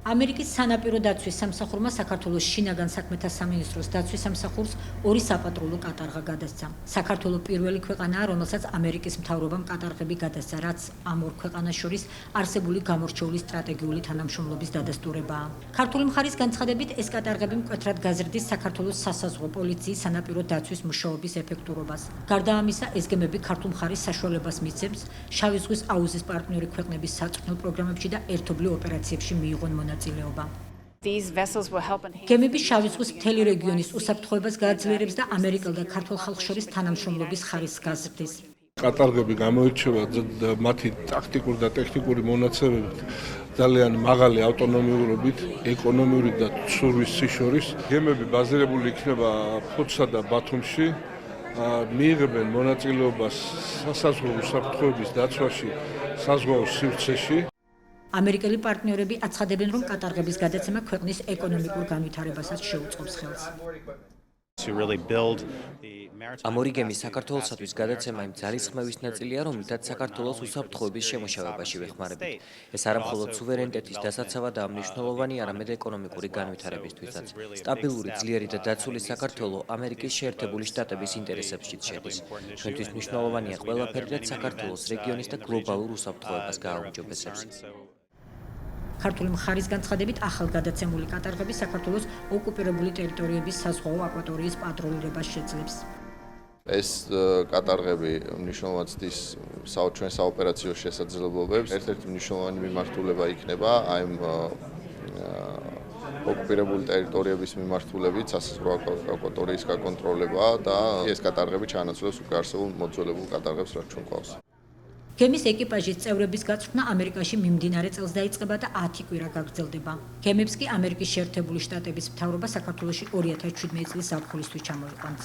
ამერიკის სანაპირო დაცვის სამსახურმა საქართველოს შინაგან საქმეთა სამინისტროს დაცვის სამსახურს 2 საპატრულო კატარღა გადასცა. საქართველოს პირველი ქვეყანაა, რომელსაც ამერიკის მთავრობამ კატარღები გადასცა, რაც ამ ორ ქვეყანას შორის არსებული გამორჩეული სტრატეგიული თანამშრომლობის დადასტურებაა. ქართული მხარის განცხადებით, ეს კატარღები მკვეთრად გაზრდის საქართველოს სასაზღვრო პოლიციის სანაპირო დაცვის მუშაობის ეფექტურობას. გარდა ამისა, ეს გემები ქართულ მხარის საშუალებას მისცემს შავი ზღვის აუზის პარტნიორი ქვეყნების საწყნელ პროგრამებში და ერთობლივ ოპერაციებში მიიღონ მონაწილეობა. გემები შავი ზღვის მთელი რეგიონის უსაფრთხოებას გააძლიერებს და ამერიკელ და ქართულ ხალხს შორის თანამშრომლობის ხარისხს გაზრდის. კატარღები გამოირჩევა მათი ტაქტიკური და ტექნიკური მონაცემებით ძალიან მაღალი ავტონომიურობით, ეკონომიური და ცურვის სიშორის. გემები ბაზირებული იქნება ფოთსა და ბათუმში. მიიღებენ მონაწილეობას სასაზღვრო უსაფრთხოების დაცვაში საზღვაო სივრცეში. ამერიკელი პარტნიორები აცხადებენ, რომ კატარღების გადაცემა ქვეყნის ეკონომიკურ განვითარებასაც შეუწყობს ხელს. ამ ორი გემის საქართველოსთვის გადაცემა იმ ძალისხმევის ნაწილია, რომლითაც საქართველოს უსაფრთხოების შემოშავებაში ვეხმარებით. ეს არა მხოლოდ სუვერენიტეტის დასაცავად და მნიშვნელოვანი, არამედ ეკონომიკური განვითარებისთვისაც. სტაბილური, ძლიერი და დაცული საქართველო ამერიკის შეერთებული შტატების ინტერესებშიც შედის. ჩვენთვის მნიშვნელოვანია ყველაფერი, რაც საქართველოს რეგიონის და გლობალურ უსაფრთხოებას გააუმჯობესებს. ქართული მხარის განცხადებით, ახალ გადაცემული კატარღები საქართველოს ოკუპირებული ტერიტორიების საზღვაო აკვატორიის პატრულირებას შეძლებს. ეს კატარღები მნიშვნელოვნად ცდის ჩვენ საოპერაციო შესაძლებლობებს. ერთ-ერთი მნიშვნელოვანი მიმართულება იქნება ამ ოკუპირებული ტერიტორიების მიმართულებით სასაზღვრო აკვატორიის გაკონტროლება და ეს კატარღები ჩაანაცვლებს უკვე არსებულ მოძველებულ კატარღებს, რაც ჩვენ გვყავს. გემის ეკიპაჟის წევრების გაწვრთნა ამერიკაში მიმდინარე წელს დაიწყება და 10 კვირა გაგრძელდება. გემებს კი ამერიკის შეერთებული შტატების მთავრობა საქართველოში 2017 წლის ზაფხულისთვის ჩამოიყვანს.